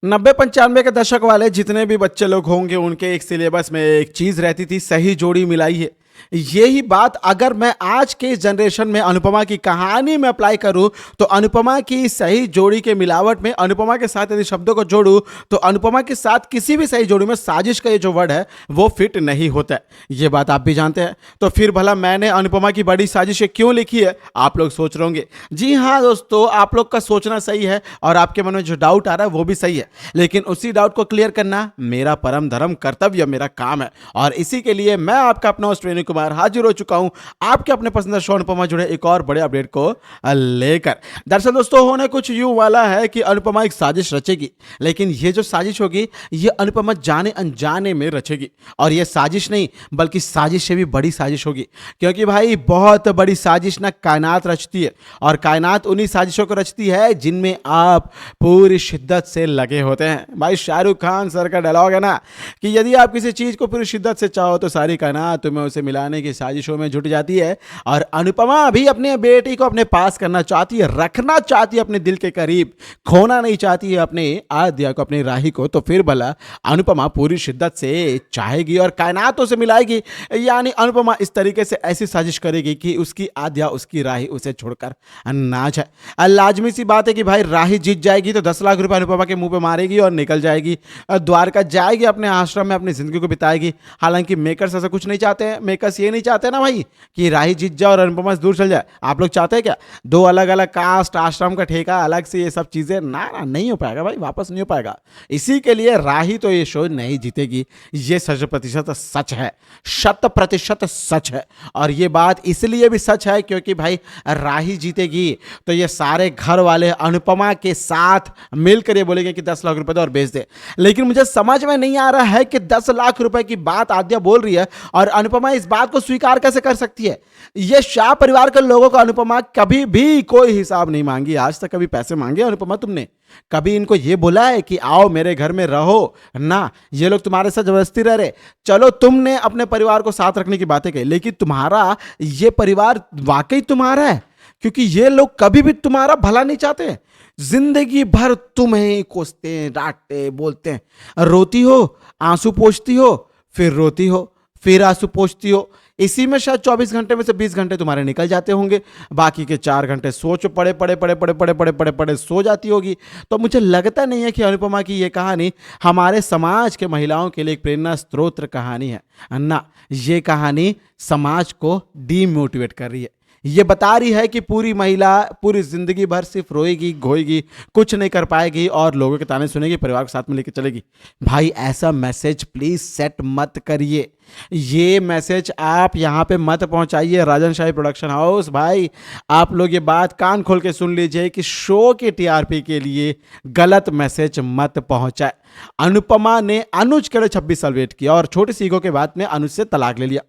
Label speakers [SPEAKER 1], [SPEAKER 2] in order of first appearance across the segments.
[SPEAKER 1] 90-95 के दशक वाले जितने भी बच्चे लोग होंगे उनके एक सिलेबस में एक चीज रहती थी, सही जोड़ी मिलाई है। यही बात अगर मैं आज के जनरेशन में अनुपमा की कहानी में अप्लाई करूं तो अनुपमा की सही जोड़ी के मिलावट में अनुपमा के साथ यदि शब्दों को जोड़ूं तो अनुपमा के साथ किसी भी सही जोड़ी में साजिश का ये जो वर्ड है वो फिट नहीं होता है। ये बात आप भी जानते हैं। तो फिर भला मैंने अनुपमा की बड़ी साजिश क्यों लिखी है, आप लोग सोच रहे होंगे। जी हाँ दोस्तों, आप लोग का सोचना सही है और आपके मन में जो डाउट आ रहा है वो भी सही है, लेकिन उसी डाउट को क्लियर करना मेरा परम धर्म कर्तव्य, मेरा काम है। और इसी के लिए मैं आपका अपना ऑस्ट्रेलियन कुमार हाजिर हो चुका हूं आपके अपने पसंदीदा शो अनुपमा जुड़े एक और बड़े अपडेट को लेकर। दरअसल दोस्तों होने कुछ यूं वाला है कि अनुपमा एक साजिश रचेगी, लेकिन ये जो साजिश होगी ये अनुपमा जाने अनजाने में रचेगी। और ये साजिश नहीं बल्कि साजिश से भी बड़ी साजिश होगी, क्योंकि भाई बहुत बड़ी साजिश ना कायनात रचती है, और कायनात उन्हीं साजिशों को रचती है जिनमें आप पूरी शिद्दत से लगे होते हैं। भाई शाहरुख खान सर का डायलॉग है ना कि यदि आप किसी चीज को पूरी शिद्दत से चाहो तो सारी कायनात तुम्हें उसे मिलाने की साजिशों में जुट जाती है। और अनुपमा भी अपने बेटी को अपने पास करना चाहती है, रखना चाहती है अपने दिल के करीब, खोना नहीं चाहती है अपने आद्या को, अपने राही को। तो फिर भला अनुपमा पूरी शिद्दत से चाहेगी और कायनातों से मिलाएगी, यानी अनुपमा इस तरीके से ऐसी साजिश करेगी कि उसकी आद्या, उसकी राही उसे छोड़कर ना जाए। लाजमी सी बात है कि भाई राही जीत जाएगी तो 10 लाख रुपए अनुपमा के मुंह पे मारेगी और निकल जाएगी, द्वारका जाएगी, अपने आश्रम में अपनी जिंदगी को बिताएगी। हालांकि मेकर्स ऐसा कुछ नहीं चाहते हैं। मेकर्स ये नहीं चाहते ना भाई कि राही जीत जाए और अनुपमा से दूर चल जाए। आप लोग चाहते हैं क्या दो अलग अलग कास्ट, आश्रम का ठेका अलग से, ये सब चीजें? ना ना, नहीं हो पाएगा भाई, वापस नहीं हो पाएगा। इसी के लिए राही तो ये शो नहीं जीतेगी। ये 100% सच है, 100% सच है। और ये बात इसलिए भी सच है क्योंकि भाई राही जीतेगी तो ये सारे घर वाले अनुपमा के साथ मिलकर ये बोलेंगे कि 10 लाख रुपए दो और बेच दे। लेकिन मुझे समझ में नहीं आ रहा है कि 10 लाख रुपए की बात आद्या बोल रही है और अनुपमा इस बात को स्वीकार कैसे कर सकती है। ये शाह परिवार के लोगों को अनुपमा कभी भी कोई हिसाब नहीं मांगी। आज तक कभी पैसे मांगे अनुपमा तुमने? कभी इनको ये बोला है कि आओ मेरे घर में रहो ना? ये लोग तुम्हारे साथ जबरदस्ती रह रहे। चलो तुमने अपने परिवार को साथ रखने की बातें कही, लेकिन तुम्हारा ये परिवार वाकई तुम्हारा है, क्योंकि ये लोग कभी भी तुम्हारा भला नहीं चाहते। जिंदगी भर तुम्हें कोसते, डांटते, बोलते हैं। रोती हो, आंसू पोंछती हो, फिर रोती हो, फिर आंसू पोंछती हो। इसी में शायद 24 घंटे में से 20 घंटे तुम्हारे निकल जाते होंगे, बाकी के 4 घंटे सोच पड़े पड़े पड़े पड़े पड़े पड़े पड़े पड़े सो जाती होगी। तो मुझे लगता नहीं है कि अनुपमा की ये कहानी हमारे समाज के महिलाओं के लिए एक प्रेरणा स्रोत कहानी है ना। ये कहानी समाज को डीमोटिवेट कर रही है। ये बता रही है कि पूरी महिला पूरी जिंदगी भर सिर्फ रोएगी, घोएगी, कुछ नहीं कर पाएगी और लोगों के ताने सुनेगी, परिवार के साथ में लेकर चलेगी। भाई ऐसा मैसेज प्लीज सेट मत करिए। ये मैसेज आप यहाँ पे मत पहुंचाइए। राजन शाही प्रोडक्शन हाउस, भाई आप लोग ये बात कान खोल के सुन लीजिए कि शो के टीआरपी के लिए गलत मैसेज मत पहुंचाए। अनुपमा ने अनुज के लिए 26 साल वेट किया और छोटी सी ईगो के बाद में अनुज से तलाक ले लिया।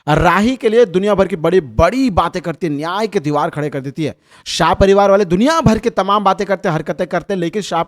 [SPEAKER 1] राही के लिए दुनिया भर की बड़ी बड़ी बातें करती है, न्याय के दीवार खड़े कर देती है। शाह परिवार वाले दुनिया भर के तमाम बातें करते हैं, हरकतें करते हैं, लेकिन शाह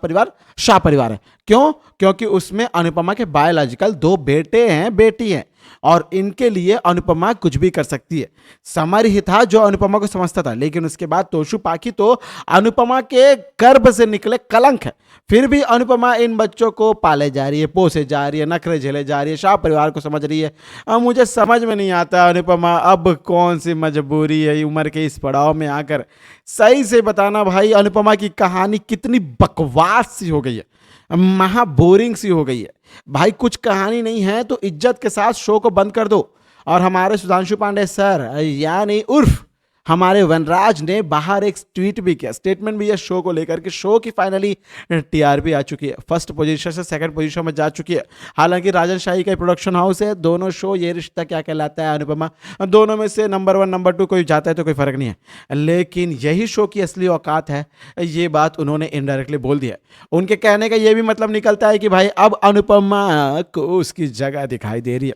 [SPEAKER 1] परिवार है। क्यों? क्योंकि उसमें अनुपमा के बायोलॉजिकल 2 बेटे हैं, बेटी हैं, और इनके लिए अनुपमा कुछ भी कर सकती है। समर ही था जो अनुपमा को समझता था, लेकिन उसके बाद तोशु पाखी तो अनुपमा के गर्भ से निकले कलंक है। फिर भी अनुपमा इन बच्चों को पाले जा रही है, पोसे जा रही है, नखरे झेले जा रही है, शाह परिवार को समझ रही है। अब मुझे समझ में नहीं आता अनुपमा अब कौन सी मजबूरी है उम्र के इस पड़ाव में आकर। सही से बताना भाई, अनुपमा की कहानी कितनी बकवास सी हो गई है, महा बोरिंग सी हो गई है। भाई कुछ कहानी नहीं है तो इज्जत के साथ शो को बंद कर दो। और हमारे सुधांशु पांडे सर यानी उर्फ हमारे वनराज ने बाहर एक ट्वीट भी किया, स्टेटमेंट भी है शो को लेकर कि शो की फाइनली टीआरपी आ चुकी है, फर्स्ट पोजीशन से सेकंड पोजीशन में जा चुकी है। हालांकि राजन शाही का प्रोडक्शन हाउस है, दोनों शो ये रिश्ता क्या कहलाता है अनुपमा, दोनों में से नंबर 1 नंबर 2 कोई जाता है तो कोई फर्क नहीं है। लेकिन यही शो की असली औकात है, ये बात उन्होंने इनडायरेक्टली बोल दिया। उनके कहने का ये भी मतलब निकलता है कि भाई अब अनुपमा को उसकी जगह दिखाई दे रही है।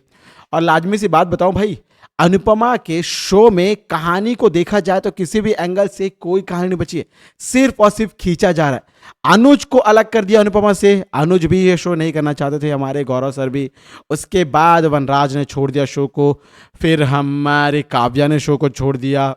[SPEAKER 1] और लाजमी सी बात बताऊं भाई, अनुपमा के शो में कहानी को देखा जाए तो किसी भी एंगल से कोई कहानी नहीं बची है, सिर्फ और सिर्फ खींचा जा रहा है। अनुज को अलग कर दिया अनुपमा से, अनुज भी ये शो नहीं करना चाहते थे, हमारे गौरव सर भी। उसके बाद वनराज ने छोड़ दिया शो को, फिर हमारे काव्या ने शो को छोड़ दिया,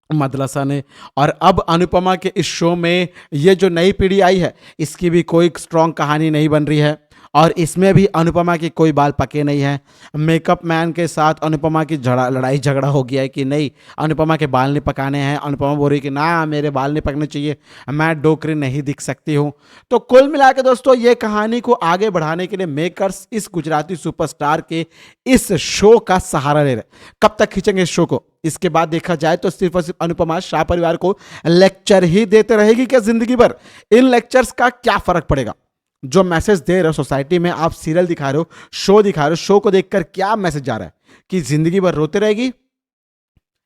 [SPEAKER 1] मदरसा ने। और अब अनुपमा के इस शो में ये जो नई पीढ़ी आई है इसकी भी कोई स्ट्रॉन्ग कहानी नहीं बन रही है, और इसमें भी अनुपमा की कोई बाल पके नहीं है। मेकअप मैन के साथ अनुपमा की लड़ाई झगड़ा हो गया है कि नहीं, अनुपमा के बाल नहीं पकाने हैं। अनुपमा बोल रही कि ना, मेरे बाल नहीं पकने चाहिए, मैं डोकरी नहीं दिख सकती हूँ। तो कुल मिला के दोस्तों, ये कहानी को आगे बढ़ाने के लिए मेकर्स इस गुजराती सुपरस्टार के इस शो का सहारा ले रहे। कब तक खींचेंगे इस शो को? इसके बाद देखा जाए तो सिर्फ और सिर्फ अनुपमा शाह परिवार को लेक्चर ही देते रहेगी क्या जिंदगी भर? इन लेक्चर्स का क्या फर्क पड़ेगा? जो मैसेज दे रहे हो सोसाइटी में, आप सीरियल दिखा रहे हो, शो दिखा रहे हो, शो को देखकर क्या मैसेज जा रहा है? कि जिंदगी भर रोते रहेगी,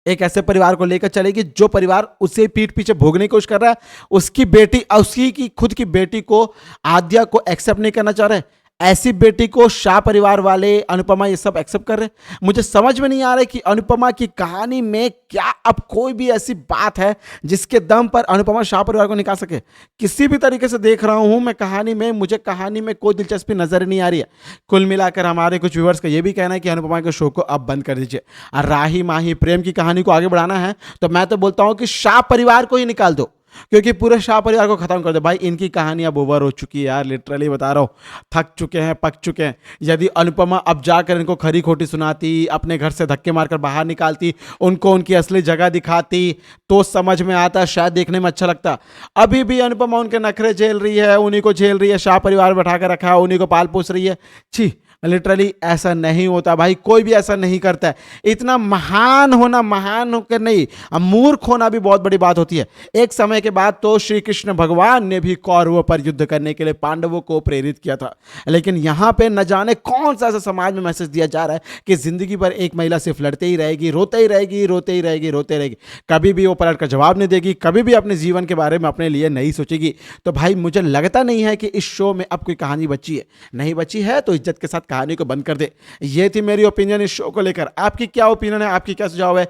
[SPEAKER 1] एक ऐसे परिवार को लेकर चलेगी जो परिवार उसे पीठ पीछे भोगने की कोशिश कर रहा है, उसकी बेटी, उसकी की खुद की बेटी को, आद्या को एक्सेप्ट नहीं करना चाह रहे, ऐसी बेटी को शाह परिवार वाले, अनुपमा, ये सब एक्सेप्ट कर रहे हैं। मुझे समझ में नहीं आ रहा है कि अनुपमा की कहानी में क्या अब कोई भी ऐसी बात है जिसके दम पर अनुपमा शाह परिवार को निकाल सके। किसी भी तरीके से देख रहा हूं मैं कहानी में, मुझे कहानी में कोई दिलचस्पी नजर नहीं आ रही है। कुल मिलाकर हमारे कुछ व्यूअर्स का यह भी कहना है कि अनुपमा के शो को अब बंद कर दीजिए। और राही माही प्रेम की कहानी को आगे बढ़ाना है तो मैं तो बोलता हूं कि शाह परिवार को ही निकाल दो, क्योंकि पूरे शाह परिवार को खत्म कर दो भाई। इनकी कहानी अब ओवर हो चुकी है यार, लिटरली बता रहा हूँ, थक चुके हैं, पक चुके हैं। यदि अनुपमा अब जाकर इनको खरी खोटी सुनाती, अपने घर से धक्के मारकर बाहर निकालती, उनको उनकी असली जगह दिखाती, तो समझ में आता, शायद देखने में अच्छा लगता। अभी भी अनुपमा उनके नखरे झेल रही है, उन्हीं को झेल रही है, शाह परिवार बैठा कर रखा है, उन्हीं को पाल पोस रही है। छी, लिटरली ऐसा नहीं होता भाई, कोई भी ऐसा नहीं करता है। इतना महान होना, महान होकर नहीं, मूर्ख होना भी बहुत बड़ी बात होती है। एक समय के बाद तो श्री कृष्ण भगवान ने भी कौरवों पर युद्ध करने के लिए पांडवों को प्रेरित किया था, लेकिन यहां पे न जाने कौन सा ऐसा समाज में मैसेज दिया जा रहा है कि जिंदगी भर एक महिला सिर्फ लड़ते ही रहेगी, रोते ही रहेगी, रोते ही रहेगी, रोते रहेगी, कभी भी वो पलट का जवाब नहीं देगी, कभी भी अपने जीवन के बारे में अपने लिए नहीं सोचेगी। तो भाई मुझे लगता नहीं है कि इस शो में अब कोई कहानी बची है। नहीं बची है तो इज्जत के साथ कहानी को बंद कर दे। ये थी मेरी ओपिनियन इस शो को लेकर। आपकी क्या ओपिनियन है, आपकी क्या सुझाव है?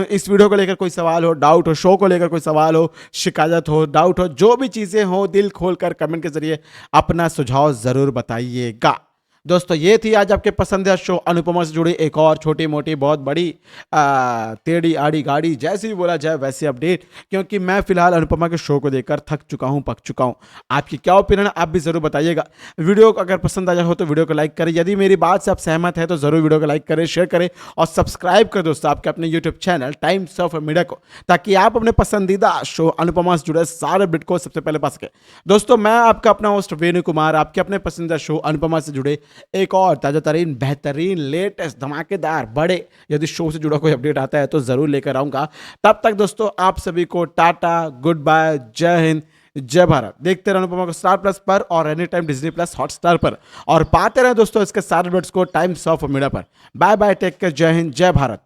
[SPEAKER 1] इस वीडियो को लेकर कोई सवाल हो, डाउट हो, शो को लेकर कोई सवाल हो, शिकायत हो, डाउट हो, जो भी चीजें हो, दिल खोलकर कमेंट के जरिए अपना सुझाव जरूर बताइएगा। दोस्तों, ये थी आज आपके पसंदीदा शो अनुपमा से जुड़ी एक और छोटी मोटी बहुत बड़ी टेढ़ी आड़ी गाड़ी, जैसे भी बोला जाए वैसे अपडेट, क्योंकि मैं फिलहाल अनुपमा के शो को देखकर थक चुका हूं, पक चुका हूं। आपकी क्या ओपिनियन है, आप भी जरूर बताइएगा। वीडियो को अगर पसंद आया हो तो वीडियो को लाइक करें, यदि मेरी बात से आप सहमत है तो जरूर वीडियो को लाइक करें, शेयर करें और सब्सक्राइब करें दोस्तों आपके अपने YouTube channel times of media को, ताकि आप अपने पसंदीदा शो अनुपमा से जुड़े सारे अपडेट को सबसे पहले पा सके। दोस्तों, मैं आपका अपना होस्ट वेणु कुमार, आपके अपने पसंदीदा शो अनुपमा से जुड़े एक और ताजा तरीन, बेहतरीन, लेटेस्ट, धमाकेदार, बड़े यदि शो से जुड़ा कोई अपडेट आता है तो जरूर लेकर आऊंगा। तब तक दोस्तों आप सभी को टाटा, गुड बाय, जय हिंद, जय भारत। देखते रहो अनुपमा को स्टार प्लस पर और any time Disney plus Hotstar पर, और पाते रहे दोस्तों इसके सारे अपडेट्स को टाइम्स ऑफ मीडिया पर। बाय बाय, टेक केयर, जय हिंद, जय भारत।